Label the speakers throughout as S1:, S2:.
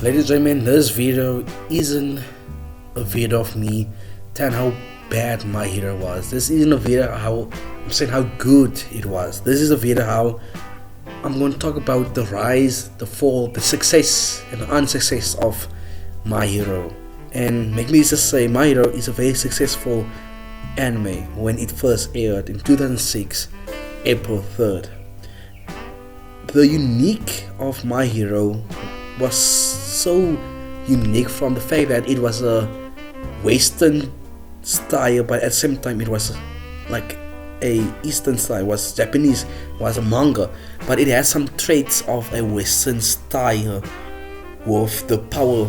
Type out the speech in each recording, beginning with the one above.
S1: Ladies and gentlemen, this video isn't a video of me telling how bad My Hero was. This isn't a video how I'm saying how good it was. This is a video how I'm going to talk about the rise, the fall, the success and the unsuccess of My Hero. And make me just say, My Hero is a very successful anime when it first aired in 2006, April 3rd. The unique of My Hero was so unique from the fact that it was a Western style, but at the same time it was like a Eastern style. It was Japanese, was a manga, but it has some traits of a Western style with the power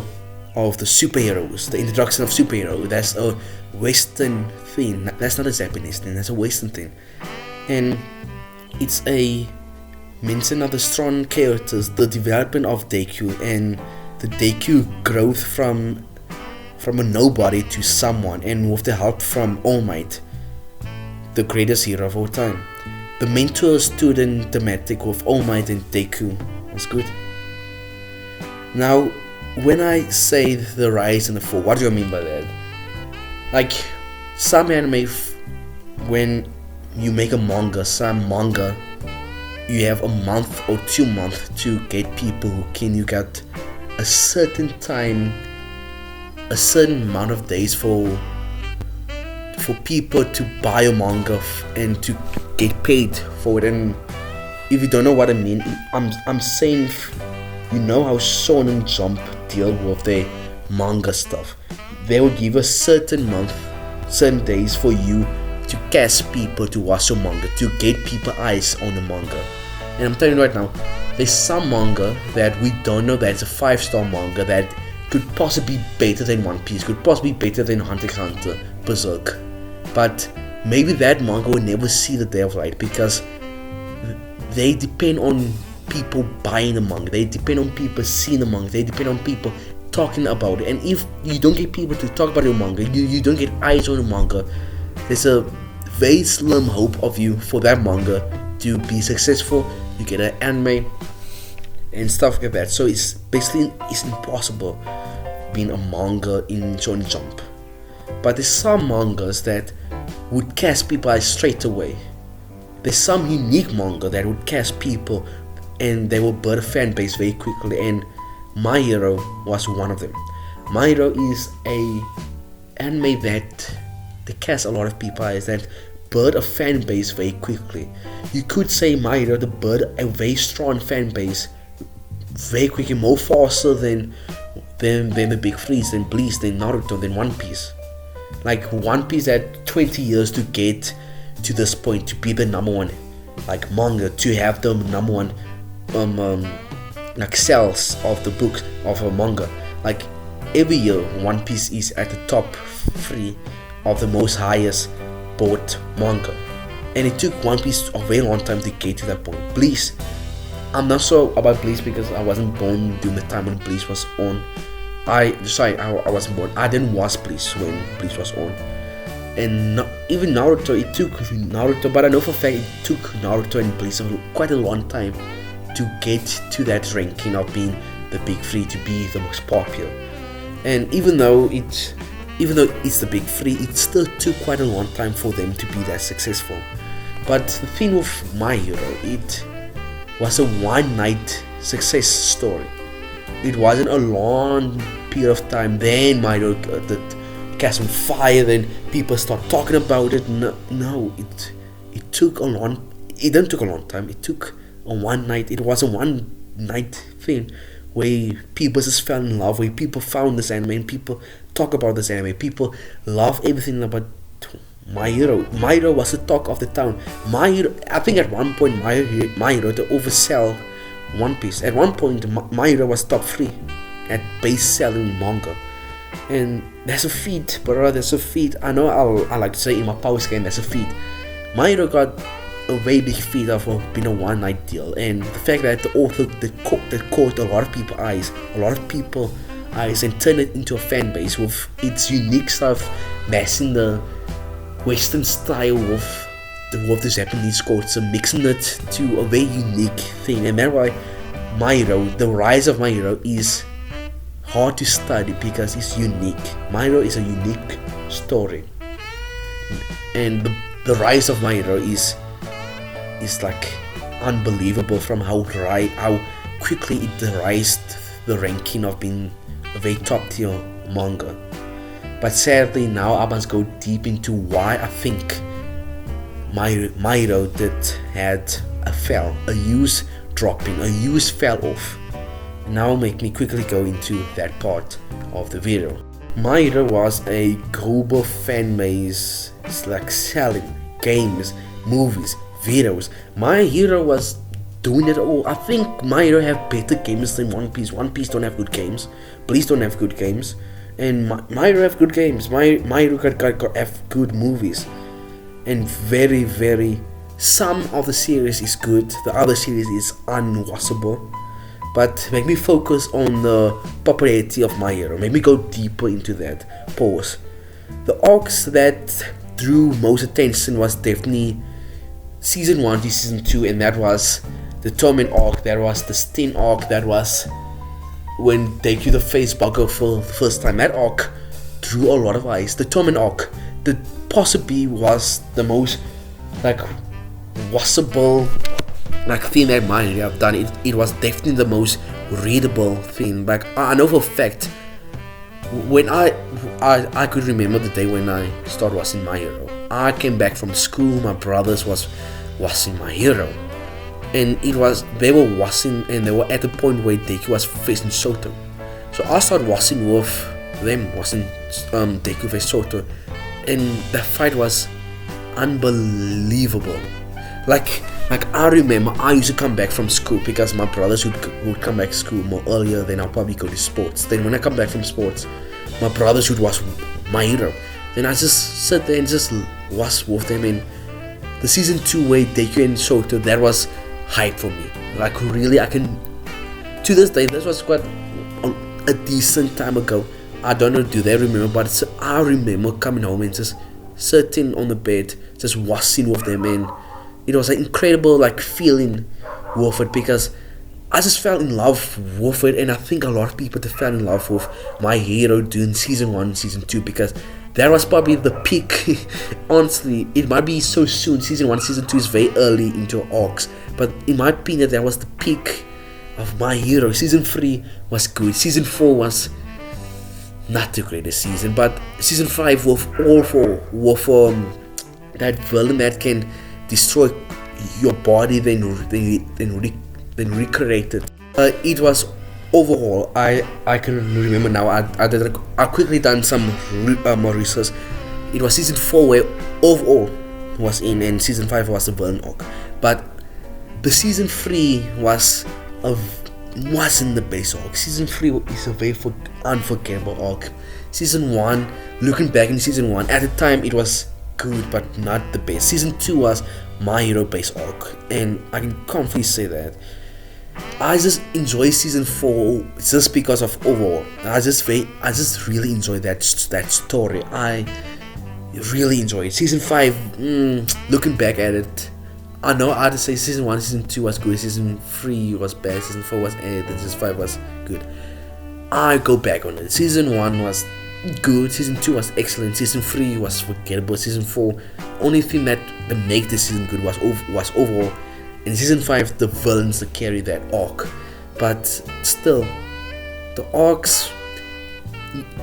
S1: of the superheroes, the introduction of superhero. That's a Western thing. That's not a Japanese thing. That's a Western thing, and it's a mention of the strong characters, the development of Deku, and the Deku growth from a nobody to someone, and with the help from All Might, the greatest hero of all time. The mentor-student thematic with All Might and Deku was good. Now, when I say the rise and the fall, what do I mean by that? Like, some anime, when you make a manga, some manga, you have a month or 2 months to get people who can. You got a certain time, a certain amount of days for people to buy a manga and to get paid for it. And if you don't know what I mean, I'm saying, you know how Shonen Jump deal with their manga stuff. They will give a certain month, certain days for you to cast people to watch your manga, to get people eyes on the manga. And I'm telling you right now, there's some manga that we don't know that's a 5-star manga that could possibly be better than One Piece, could possibly be better than Hunter x Hunter, Berserk. But maybe that manga will never see the day of light because they depend on people buying the manga, they depend on people seeing the manga, they depend on people talking about it. And if you don't get people to talk about your manga, you don't get eyes on the manga, there's a very slim hope of you for that manga to be successful. You get an anime and stuff like that. So it's basically impossible being a manga in Shonen Jump. But there's some mangas that would catch people eyes straight away. There's some unique manga that would catch people and they will build a fan base very quickly, and My Hero was one of them. My Hero is a anime that they catch a lot of people eyes, that build a fan base very quickly. You could say My Hero build a very strong fan base very quickly, more faster than the big threes, than Bleach, than Naruto, than One Piece. Like One Piece had 20 years to get to this point, to be the number one like manga, to have the number one like sales of the book of a manga. Like every year One Piece is at the top 3 of the most highest bought manga, and it took One Piece a very long time to get to that point. Bleach, I'm not sure about Bleach because I wasn't born during the time when Bleach was on. I wasn't born. I didn't watch Bleach when Bleach was on. And even Naruto, it took Naruto, but I know for a fact it took Naruto and Bleach quite a long time to get to that ranking of being the big 3, to be the most popular. And even though it's the big 3, it still took quite a long time for them to be that successful. But the thing with My Hero, it was a one-night success story. It wasn't a long period of time. Then My Hero cast on fire, then people start talking about it. No, it took a long. It didn't take a long time. It took a one night. It was a one night thing where people just fell in love, where people found this anime and people talk about this anime. People love everything about My Hero. My Hero was the talk of the town. My Hero, I think at one point My Hero to oversell One Piece. At one point My Hero was top 3 at base selling manga. And that's a feat, bro. That's a feat. I know I like to say in my power scan, that's a feat. My Hero got a very big feat of being a one night deal, and the fact that the author that caught a lot of people eyes, and turned it into a fan base with its unique stuff, matching the Western style with the Japanese culture, mixing it to a very unique thing. And that's why My Hero, the rise of My Hero is hard to study because it's unique. My Hero is a unique story, and the rise of My Hero is like unbelievable from how quickly it raised the ranking of being a very top tier manga. But sadly, now I must go deep into why I think My Hero had a use dropping, a use fell off. Now make me quickly go into that part of the video. My Hero was a global fan base. It's like selling games, movies, videos. My Hero was doing it all. I think My Hero have better games than One Piece. One Piece don't have good games. Please don't have good games. And My Hero have good games. My Hero have good movies. And very, very, some of the series is good. The other series is unwatchable. But make me focus on the popularity of My Hero. Make me go deeper into that. Pause. The arcs that drew most attention was definitely season 1 to season 2, and that was the Torment arc, that was the Stin arc, that was when they do the face bugger for the first time. That arc drew a lot of eyes. The Torment arc, that possibly was the most like watchable like thing that My Hero have done. It was definitely the most readable thing. Like I know for a fact, when I could remember the day when I started watching My Hero. I came back from school, my brothers was watching My Hero, and they were watching, and they were at the point where Deku was facing Soto. So I started watching with them, watching Deku face Soto, and the fight was unbelievable. Like I remember I used to come back from school because my brothers would come back to school more earlier, then I'll probably go to sports. Then when I come back from sports, my brothers would watch My Hero. Then I just sit there and just watch with them. And the season 2 where Deku and Soto, that was hype for me. Like really, I can, to this day, this was quite a decent time ago. I don't know, do they remember, but I remember coming home and just sitting on the bed, just watching with them, and it was an incredible like feeling with it, because I just fell in love with it, and I think a lot of people fell in love with My Hero during season 1, season 2, because that was probably the peak. Honestly, it might be so soon. Season 1, season 2 is very early into arcs, but in my opinion, that was the peak of My Hero. Season 3 was good. Season 4 was not the greatest season, but season 5 with that villain that can destroy your body, then recreate it. It was overall, I can remember now. I quickly done some more research. It was season 4 where overall was in, and season 5 was the villain arc. But the season 3 wasn't the best arc. Season 3 is a very unforgettable arc. Season 1, looking back in season 1, at the time it was good but not the best. Season 2 was My Hero base arc, and I can confidently say that I just enjoy season 4 just because of overall. I just really enjoy that story. I really enjoy it. Season 5, looking back at it, I know I'd say season 1, season 2 was good, season 3 was bad, season 4 was and season 5 was good. I go back on it. Season 1 was good, season 2 was excellent, season 3 was forgettable, season 4, only thing that made this season good was overall. In season 5, the villains that carry that arc. But still, the arcs,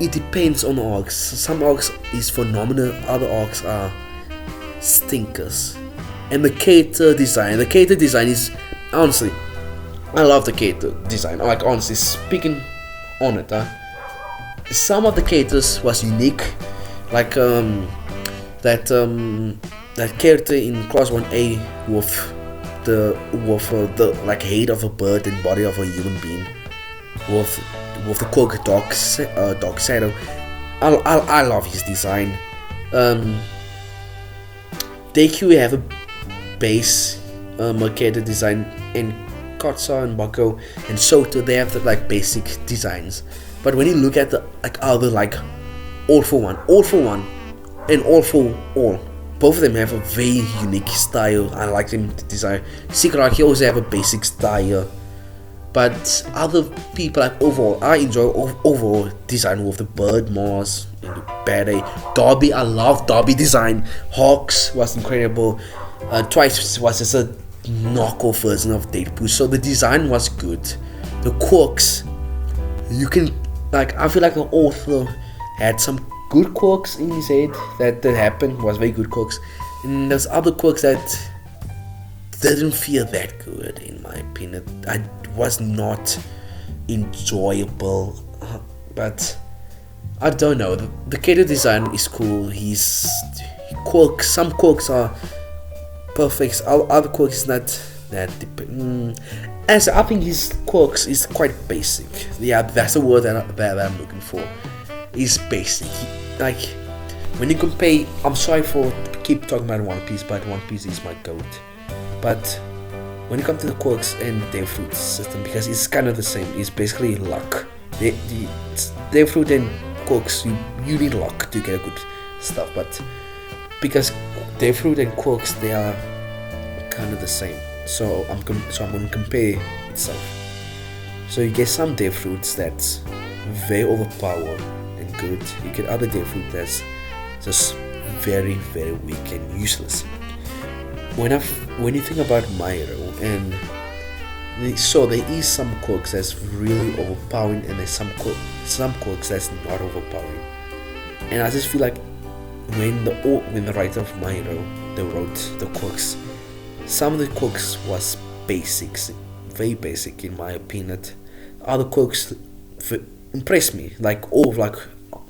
S1: it depends on the arcs. Some arcs is phenomenal, other arcs are stinkers. And the character design is, honestly, I love the character design. Like, honestly, speaking on it, some of the characters was unique. Like that character in Class 1A with the like head of a bird and body of a human being, with the quirk Dark Shadow. I love his design. Deku have a base character design, and Katsa and Bako and Soto, they have the like basic designs. But when you look at the like other like All for One and All for All, both of them have a very unique style. I like them to design. Shigaraki also have a basic style, But other people, like overall, I enjoy overall design with the Bird, Mars, and the B.D.A. Derby, I love Derby design. Hawks was incredible. Twice was just a knockoff version of Deadpool, so the design was good. The quirks, you can, like, I feel like the author had some good quirks in his head that happened, was very good quirks, and there's other quirks that didn't feel that good in my opinion. I was not enjoyable, but I don't know. The character design is cool. Some quirks are perfect. Other quirks is not that. As I think his quirks is quite basic. Yeah, that's the word that I'm looking for. Is basic. Like when you compare, I'm sorry for keep talking about One Piece, but One Piece is my goat. But when you come to the quirks and the fruit system, because it's kind of the same, it's basically luck. The fruit and quirks, you need luck to get good stuff. But because the fruit and quirks, they are kind of the same. So I'm going to compare itself. So you get some day fruits that's very overpowered and good. You get other day fruit that's just very, very weak and useless. When you think about My Hero, and so there is some quirks that's really overpowering, and there's some quirks that's not overpowering. And I just feel like when the writer of My Hero, they wrote the quirks, some of the quirks was basics, very basic in my opinion. Other quirks impressed me,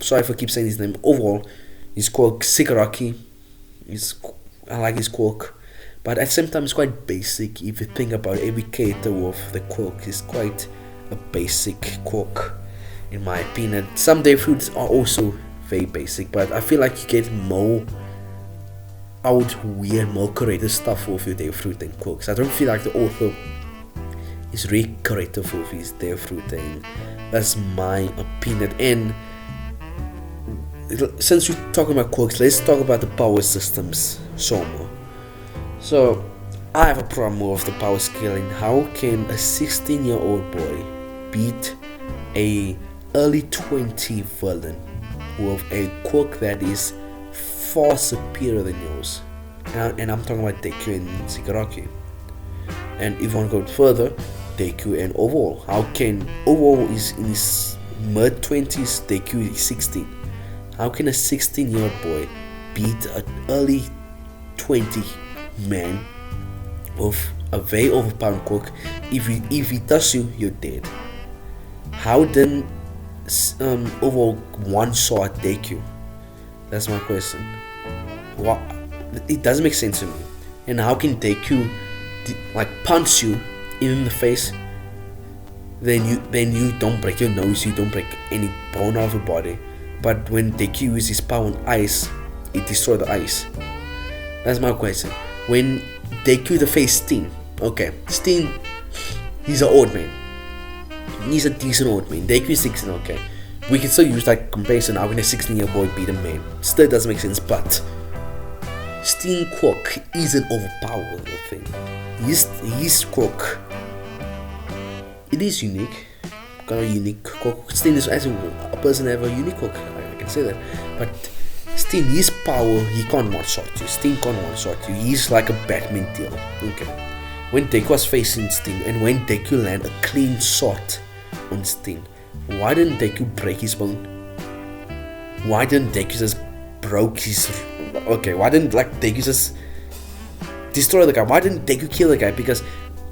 S1: sorry if I keep saying his name. Overall, his quirk Shigaraki, I like his quirk. But at the same time, it's quite basic. If you think about every character of the quirk, is quite a basic quirk, in my opinion. Some day fruits are also very basic, but I feel like you get more weird, more creative stuff with your day fruit and quirks. I don't feel like the author is really creative with his day fruit, and that's my opinion. And since we're talking about quirks, let's talk about the power systems some more. So, I have a problem with the power scaling. How can a 16-year-old boy beat a early 20 villain with a quirk that is far superior than yours? And I'm talking about Deku and Shigaraki. And if you want to go further, Deku and Overall. How can Overall is in his mid-20s, Deku is 16. How can a 16-year-old boy beat an early 20 man with a very overpowered quirk? If he does you, you're dead. How then Overall one shot Deku? That's my question. What? It doesn't make sense to me. And how can Deku punch you in the face? Then you don't break your nose, you don't break any bone of your body. But when Deku uses his power on ice, it destroys the ice. That's my question. When Deku the face Steen, okay, Steen, he's an old man. He's a decent old man. Deku is 16, okay. We can still use that comparison. How can a 16-year-old boy beat a man? Still doesn't make sense, but Steen quirk isn't overpowered thing. His quirk, it is unique. Got a unique quirk. Steen is as a person have a unique quirk. I can say that, but Steen, his power, he can't one-shot you. Steen can't one-shot you. He's like a Batman deal. Okay. When Deku was facing Steen, and when Deku landed a clean shot on Steen, why didn't Deku break his bone? Why didn't Deku just broke his... Okay, why didn't Deku just destroy the guy? Why didn't Deku kill the guy? Because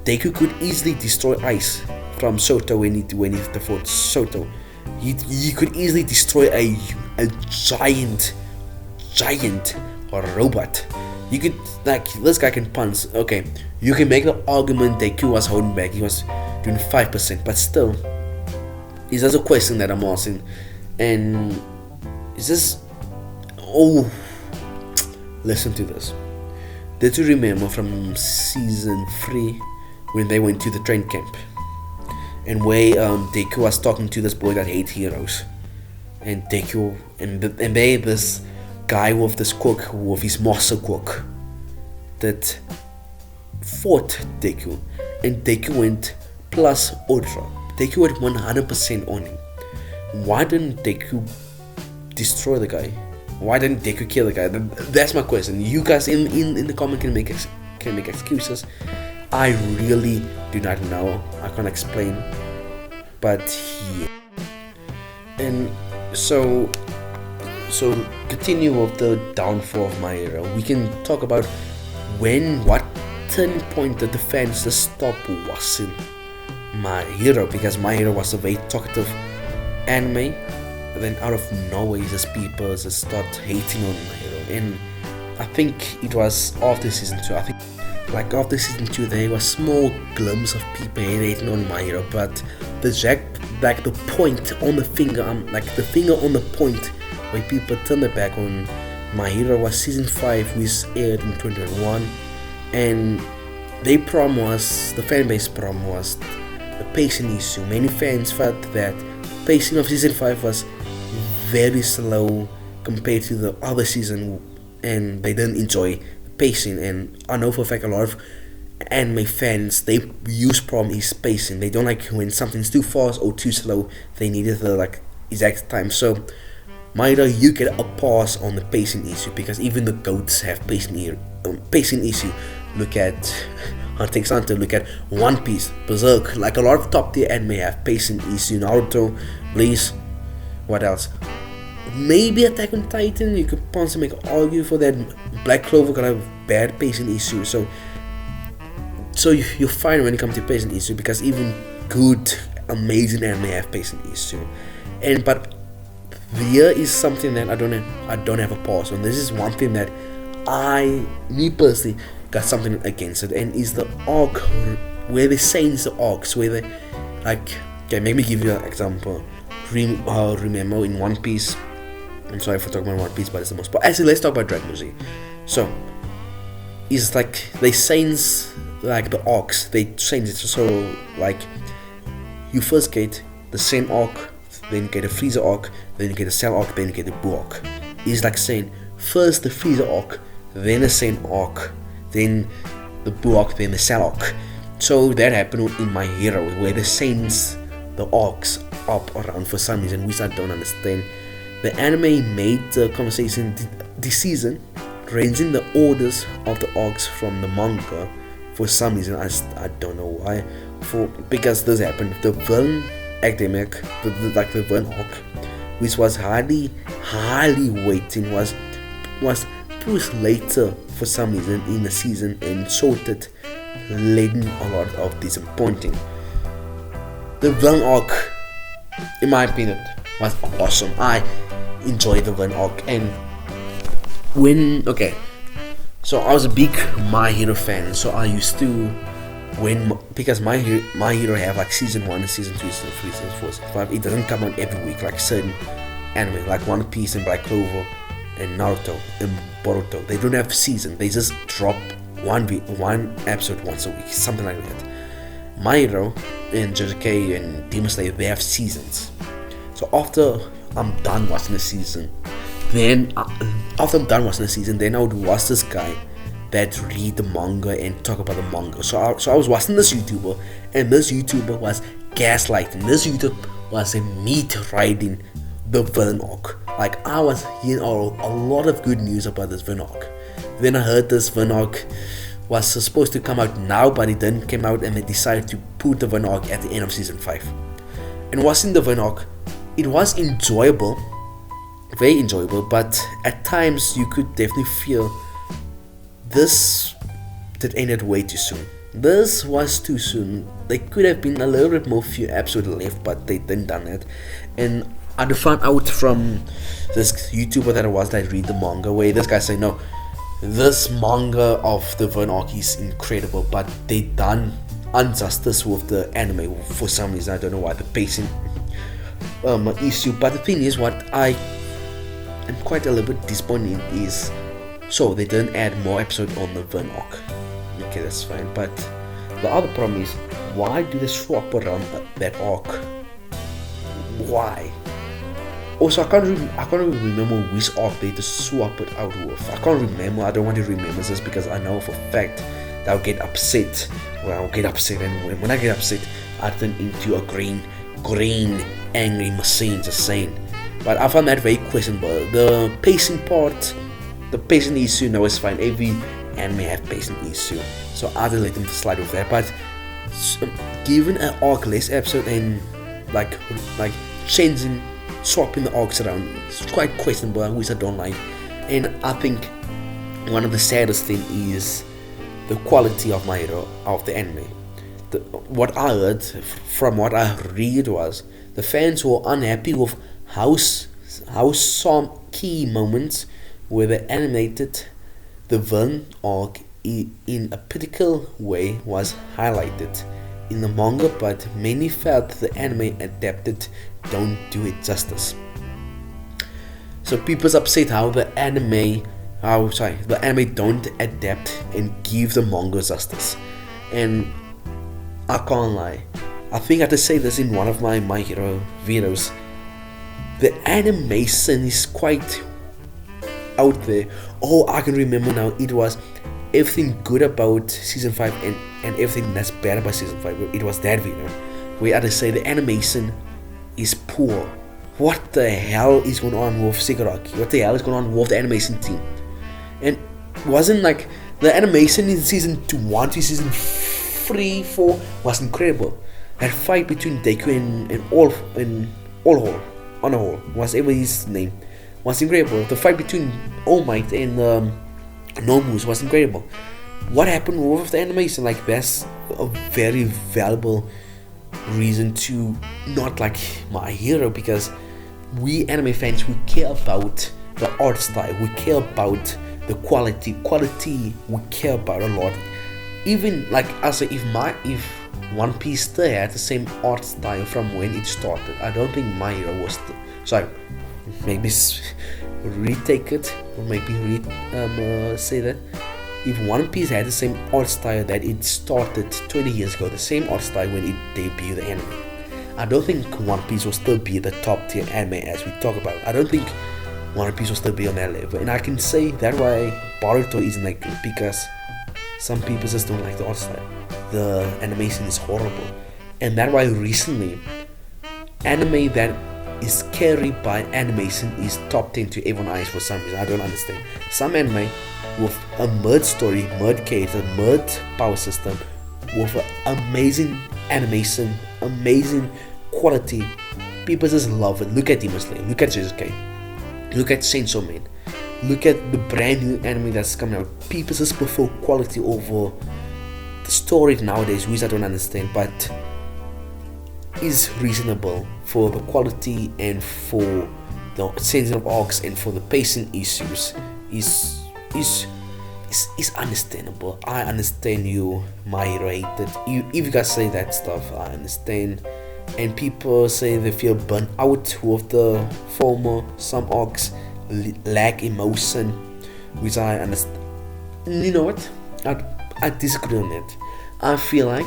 S1: Deku could easily destroy ice from Soto when he fought Soto. He could easily destroy a giant robot. You could, this guy can punch. Okay, you can make the argument Deku was holding back. He was doing 5%, but still, it's just a question that I'm asking. And is this... Oh, listen to this. Did you remember from season 3 when they went to the train camp? And where Deku was talking to this boy that hates heroes. And Deku, and they this guy with this quirk, with his master quirk, that fought Deku. And Deku went plus Ultra. Deku had 100% on him. Why didn't Deku destroy the guy? Why didn't Deku kill the guy? That's my question. You guys in the comment can make excuses. I really do not know. I can't explain. But yeah. And so continue with the downfall of My Hero. We can talk about what turning point did the fans just stop watching My Hero, because My Hero was a very talkative anime. Then out of nowhere, just people just start hating on My Hero, and I think it was after season 2. I think like after season 2 there was small glimpse of people hating on My Hero, but the point on the finger, the finger on the point where people turn their back on My Hero was season 5, which aired in 2021, and the fan base problem was the pacing issue. Many fans felt that pacing of season 5 was very slow compared to the other season, and they didn't enjoy the pacing. And I know for a fact a lot of anime fans, they use problem is pacing. They don't like when something's too fast or too slow. They needed the exact time. So My Hero, you get a pass on the pacing issue, because even the goats have pacing issue. Look at Hunter x Hunter, look at One Piece, Berserk. Like a lot of top tier anime have pacing issue. Naruto, Bleach, what else? Maybe Attack on Titan, you could possibly make an argument for that. Black Clover got a bad pacing issue. So you're fine when it comes to pacing issue, because even good, amazing anime have pacing issue. But here is something that I don't have a pause on. This is one thing that me personally got something against it, and is the arc where they change the arcs, where they okay, maybe give you an example. Remember in One Piece, I'm sorry for talking about One Piece, but it's the most. But actually, let's talk about Dragon Ball Z. So it's they change the arcs. They change it so you first get the same arc, then you get a Freezer arc, then you get a Cell arc, then you get a Buu arc. It's saying first the Freezer arc, then the same arc, then the Buu arc, then the Cell arc. So that happened in My Hero, where they change the arcs up around for some reason, which I don't understand. The anime made the conversation this season ranging the orders of the arcs from the manga for some reason. I don't know why. Because this happened. The villain academic, the villain arc, which was highly waiting, was pushed later for some reason in the season, and sorted, leading a lot of disappointing. The villain arc, in my opinion, was awesome. I enjoyed the villain arc, and so I was a big My Hero fan. So I used to because My Hero have season 1 and season 2, season 3, season 4, season 5. It doesn't come out every week like certain anime like One Piece and Black Clover and Naruto and Boruto. They don't have season. They just drop one episode once a week, something like that. My Hero and JJK and Demon Slayer, they have seasons. So after I'm done watching the season, then I would watch this guy that read the manga and talk about the manga. So I was watching this YouTuber, and this YouTuber was gaslighting. This YouTuber was meat riding the villain arc. I was hearing a lot of good news about this villain arc. Then I heard this villain arc was supposed to come out now, but it didn't come out, and they decided to put the villain arc at the end of season 5. And watching the villain arc, it was enjoyable, very enjoyable, but at times you could definitely feel that ended way too soon. This was too soon. There could have been a little bit more few episodes left, but they didn't done it. And I found out from this YouTuber that read the manga, where this guy said, no, this manga of the villain arc is incredible, but they done injustice with the anime for some reason. I don't know why, the pacing issue. But the thing is, what I am quite a little bit disappointed is, so they didn't add more episodes on the villain arc. Okay, that's fine. But the other problem is, why do they swap around that arc? Why? Also, I can't really remember which arc they just swap it out with. I can't remember. I don't want to remember this because I know for a fact that I'll get upset. And when I get upset, I turned into a green, angry machine just saying. But I found that very questionable. The pacing issue, no, it's fine. Every anime have pacing issue, so I didn't let them slide with that. But given an arc less episode and like swapping the arcs around, it's quite questionable, which I don't like. And I think one of the saddest thing is the quality of my hero of the anime. What I heard from what I read was the fans were unhappy with how some key moments where they animated the villain arc in a critical way was highlighted in the manga, but many felt the anime adapted don't do it justice. So people's upset how the anime don't adapt and give the manga justice. And I can't lie, I think I had to say this in one of my Hero videos. The animation is quite out there. Oh, I can remember now, it was everything good about season 5 and everything that's bad about season 5. It was that video where I had to say the animation is poor. What the hell is going on with Shigaraki? What the hell is going on with the animation team? And wasn't like the animation in season 1 to season 3, 4 was incredible. That fight between Deku and All on a whole, whatever his name, was incredible. The fight between All Might and Nomus was incredible. What happened with the animation? Like, that's a very valuable reason to not like My Hero, because we anime fans, we care about the art style, we care about the quality we care about a lot. Even like I say, if One Piece still had the same art style from when it started, I don't think My Hero was sorry, maybe retake it, or maybe say that if One Piece had the same art style that it started 20 years ago, the same art style when it debuted the anime, I don't think One Piece will still be the top tier anime as we talk about. I don't think One Piece will still be on that level. And I can say that why Boruto isn't that good, because some people just don't like the art style. The animation is horrible. And that's why recently anime that is carried by animation is top 10 to everyone's eyes for some reason. I don't understand. Some anime with a murd story, murd character, murd power system, with an amazing animation, amazing quality, people just love it. Look at Demon Slayer, look at JJK, look at Chainsaw Man, look at the brand new anime that's coming out. People just prefer quality over the story nowadays, which I don't understand, but is reasonable for the quality and for the changing of arcs and for the pacing issues is understandable. I understand you might rate it. If you guys say that stuff, I understand. And people say they feel burnt out with the former. Some arcs lack emotion, which I understand. You know what? I disagree on that. I feel like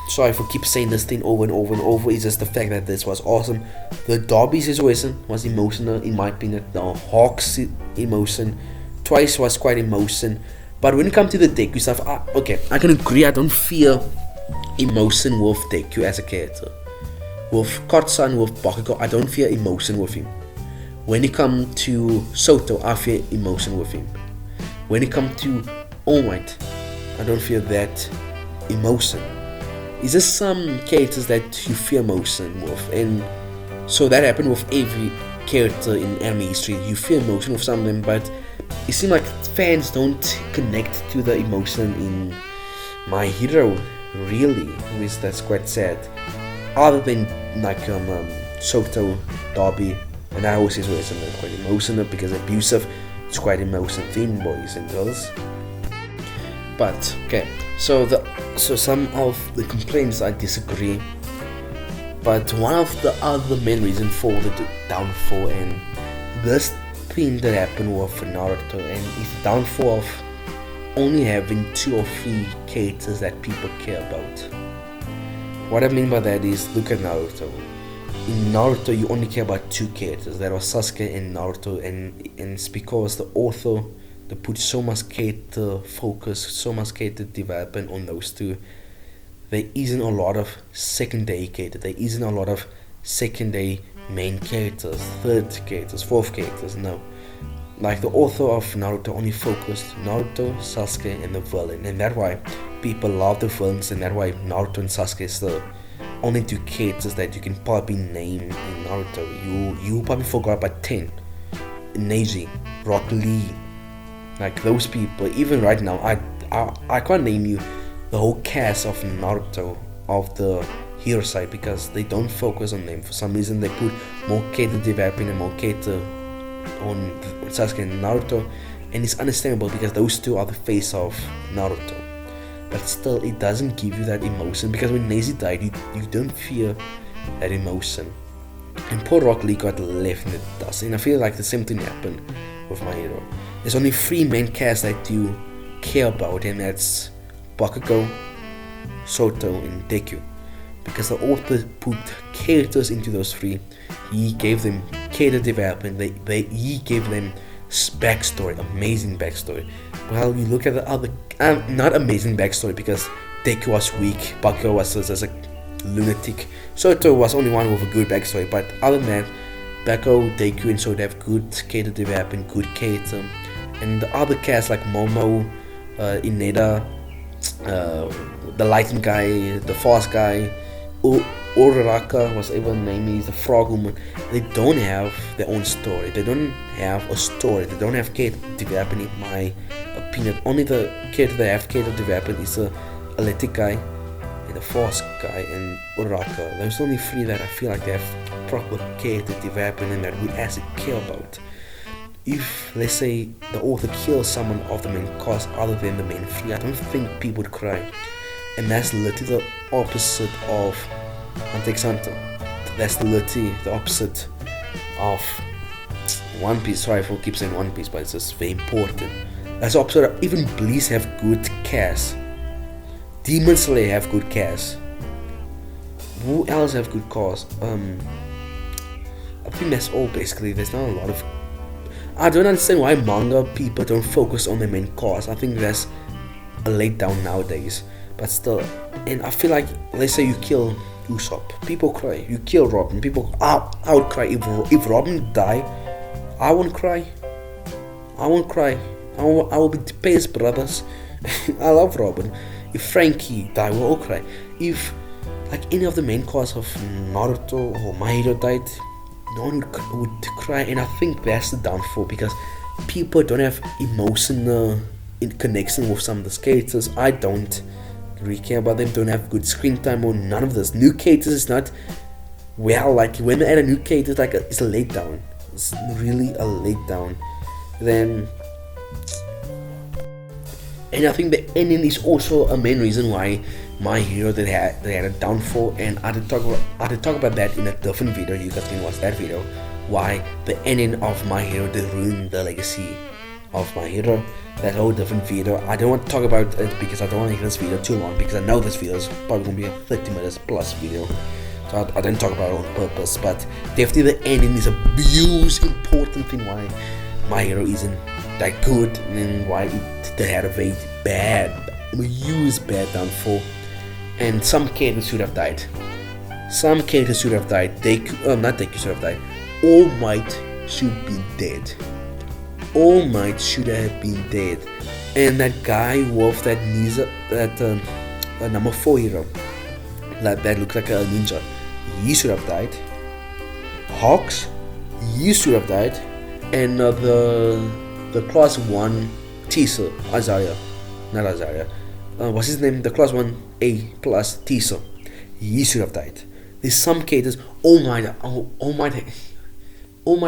S1: sorry for keep saying this thing over and over and over. It's just the fact that this was awesome. The Derby situation was emotional in my opinion. The Hawks emotion twice was quite emotion. But when it comes to the Deku stuff, I can agree. I don't feel emotion with Deku as a character. With Kotsan, with Bakugo, I don't feel emotion with him. When it comes to Soto, I feel emotion with him. When it comes to All Might, I don't feel that emotion. It's just some characters that you feel emotion with, and so that happened with every character in anime history. You feel emotion with some of them, but it seems like fans don't connect to the emotion in My Hero, really, which that's quite sad. Other than like Soto, Derby, and I always say it's quite emotional because abusive. It's quite emotional theme, boys and girls. But okay, so some of the complaints I disagree. But one of the other main reasons for the downfall and this thing that happened with Naruto, and it's the downfall of only having 2 or 3 characters that people care about. What I mean by that is, look at Naruto. In Naruto, you only care about 2 characters, that was Sasuke and Naruto, and it's because the author, they put so much character focus, so much character development on those 2, there isn't a lot of secondary characters. There isn't a lot of secondary main characters, third characters, fourth characters. No, like the author of Naruto only focused Naruto, Sasuke, and the villain, and that's why people love the villains, and that's why Naruto and Sasuke is the only two characters that you can probably name in Naruto. You probably forgot about 10. Neji, Rock Lee, like those people. Even right now, I can't name you the whole cast of Naruto of the hero side because they don't focus on them. For some reason, they put more character development and more character on Sasuke and Naruto, and it's understandable because those two are the face of Naruto. But still, it doesn't give you that emotion because when Neji died, you don't feel that emotion. And poor Rock Lee got left in the dust, and I feel like the same thing happened with my hero. There's only 3 main casts that you care about, and that's Bakugo, Soto, and Deku. Because the author put characters into those 3, he gave them character development. He gave them backstory, amazing backstory. Well, you look at the other, not amazing backstory because Deku was weak, Bakugo was just a lunatic. Soto was only one with a good backstory, but other than that, Bakugo, Deku, and Soto have good character development, good character. And the other cast like Momo, Ineda, the lighting guy, the fast guy, Uraraka, whatever the name is, the frog woman, they don't have their own story. They don't have a story. They don't have character development in my opinion. Only the character that have character development is the electric guy and the fast guy and Uraraka. There's only 3 that I feel like they have proper character development and that we actually care about. If, let's say, the author kills someone of the main cast other than the main 3, I don't think people would cry. And that's literally the opposite of Hunter x Hunter. That's literally the opposite of One Piece. Sorry for keep saying One Piece, but it's just very important. That's the opposite of, even Bleach have good cast. Demon Slayer have good cast. Who else have good cast? I think that's all basically. There's not a lot of. I don't understand why manga people don't focus on the main cast. I think that's a late down nowadays. But still, and I feel like, let's say you kill Usopp, people cry. You kill Robin, people. I would cry if Robin die. I won't cry. I won't cry. I will be pissed, brothers. I love Robin. If Frankie die, we'll all cry. If like any of the main cast of Naruto or My Hero died, no one would cry, and I think that's the downfall because people don't have emotional connection with some of the characters. I don't really care about them, don't have good screen time or none of this. New characters is not, well, like when they add a new character, it's like it's a late down. It's really a late down. Then, and I think the ending is also a main reason why My Hero they had a downfall, and I had to talk about that in a different video. You guys can watch that video. Why the ending of My Hero they ruined the legacy of My Hero. That whole different video. I don't want to talk about it because I don't want to make this video too long, because I know this video is probably going to be a 30 minutes plus video. So I don't talk about it on purpose, but definitely the ending is a huge important thing why My Hero isn't that good, and why they had a very bad, huge bad downfall. And some characters should have died. Some characters should have died. Not Deku should have died. All Might should be dead. All Might should have been dead. And that guy with that number 4 hero, that looks like a ninja, he should have died. Hawks, he should have died. And the class 1 teaser, not Azaria. What's his name? The class 1A plus teaser, he should have died. There's some characters. All Might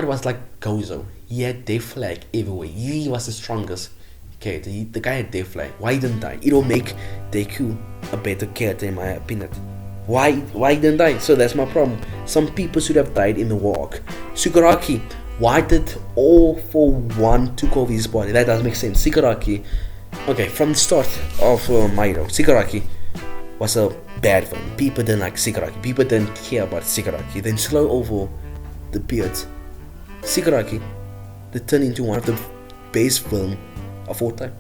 S1: was like Gozo. He had Death Flag everywhere. He was the strongest character. The guy had Death Flag. Why he didn't die? It will make Deku a better character in my opinion. Why he didn't die? So that's my problem. Some people should have died in the walk. Shigaraki. Why did all for one took over his body? That doesn't make sense. Shigaraki. Okay, from the start of My Hero, Shigaraki was a bad one. People didn't like Shigaraki. People didn't care about Shigaraki. Then slow over the beards, Shigaraki, they turned into one of the best villains of all time.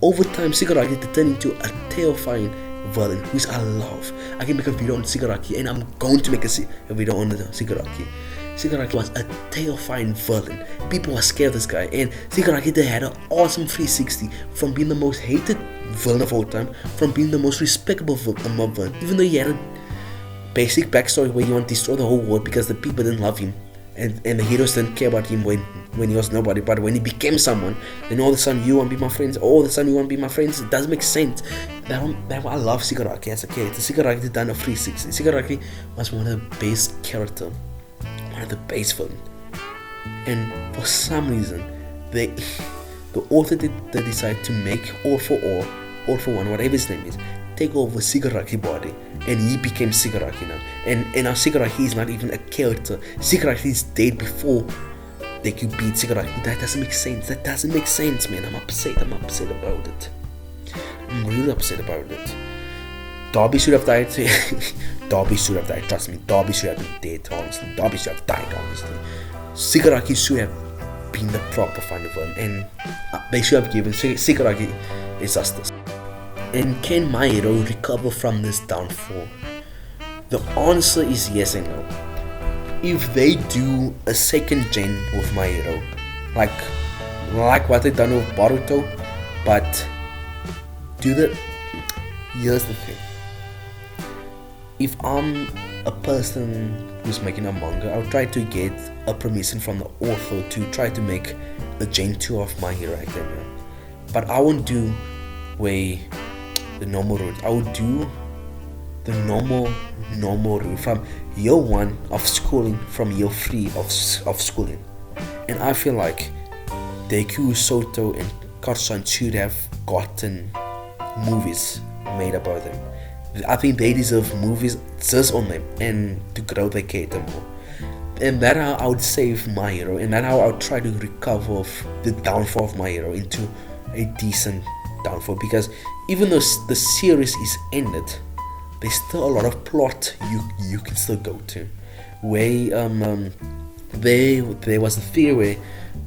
S1: Over time, Shigaraki they turned into a terrifying villain, who's I love. I can make a video on Shigaraki, and I'm going to make a video on Shigaraki. Shigaraki was a terrifying villain. People were scared of this guy, and Shigaraki, they had an awesome 360 from being the most hated villain of all time, from being the most respectable villain, even though he had a basic backstory where he wanted to destroy the whole world because the people didn't love him, and the heroes didn't care about him when he was nobody. But when he became someone, then all of a sudden you want to be my friends, all of a sudden you want to be my friends. It doesn't make sense. I love Shigaraki as a character. Shigaraki did done a 360. Shigaraki was one of the best characters, one of the best villains, and for some reason the author they decided to make All for One, whatever his name is, take over Shigaraki body, and he became Shigaraki now. And now Shigaraki is not even a character. Shigaraki is dead before Deku beat Shigaraki. That doesn't make sense. That doesn't make sense, man. I'm upset about it. I'm really upset about it. Darby should have died. Darby should have died. Trust me. Darby should have been dead. Honestly, Darby should have died. Honestly, Shigaraki should have been the proper final villain, and they should have given Shigaraki his justice. And can My Hero recover from this downfall? The answer is yes and no. If they do a second gen with My Hero, like what they've done with Boruto, but here's the thing. If I'm a person who's making a manga, I'll try to get a permission from the author to try to make a Gen 2 of My Hero Academia. But I won't do the normal route. I would do the normal route from year 1 of schooling, from year 3 of schooling. And I feel like Deku, Soto, and Karsan should have gotten movies made about them. I think they deserve movies just on them, and to grow their character more. And that's how I would save My Hero, and that's how I would try to recover the downfall of My Hero into a decent downfall. Because even though the series is ended, there's still a lot of plot you can still go to. Where there was a theory where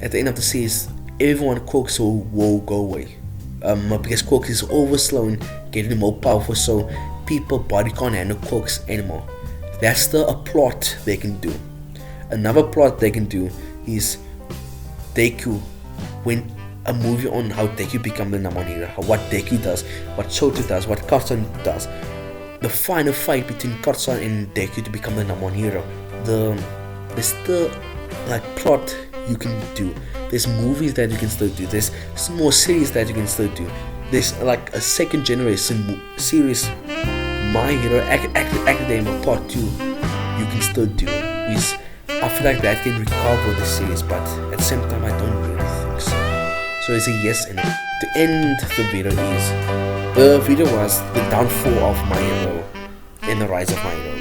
S1: at the end of the series everyone Quokes will go away. Because Quokes is overslowing, getting more powerful, so people body can't handle Quokes anymore. That's still a plot they can do. Another plot they can do is Deku, when a movie on how Deku become the number one hero, what Deku does, what Soto does, what Karsan does. The final fight between Karsan and Deku to become the number one hero. There's still plot you can do. There's movies that you can still do. There's small series that you can still do. There's a second generation series, My Hero Academia Part 2, you can still do. Which I feel like that can recover the series, but at the same time I don't really think so. So it's a yes and no. To end the video was the downfall of My Hero and the rise of My Hero.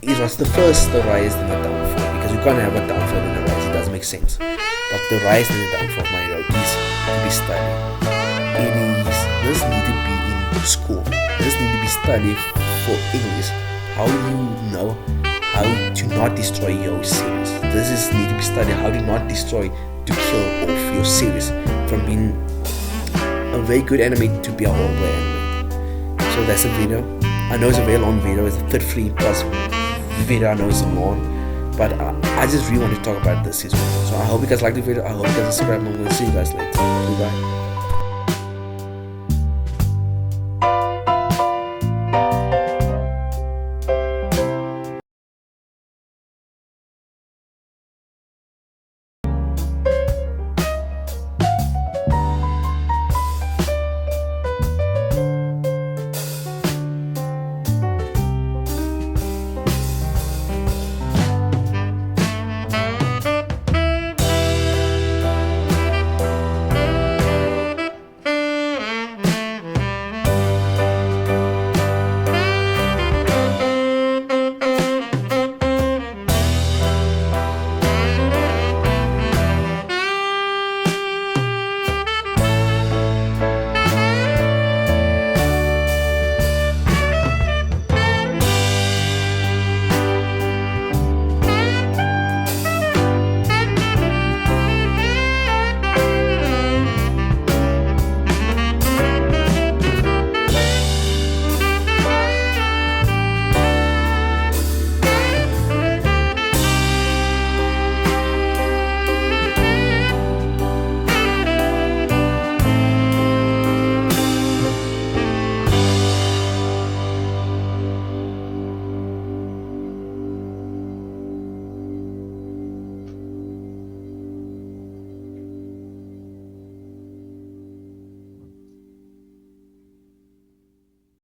S1: It was the first, the rise and the downfall, because you can't have a downfall and a rise, it doesn't make sense. But the rise and the downfall of My Hero is to be studied. This need to be in school. This need to be studied for English. How you know how to not destroy your series. This is need to be studied how to not destroy, to kill off your series from being a very good anime to be a horrible anime. So that's a video. I know it's a very long video. It's a 33 plus video. I know it's long, but I just really want to talk about this season. So I hope you guys like the video. I hope you guys subscribe. I'm going to see you guys later. Goodbye.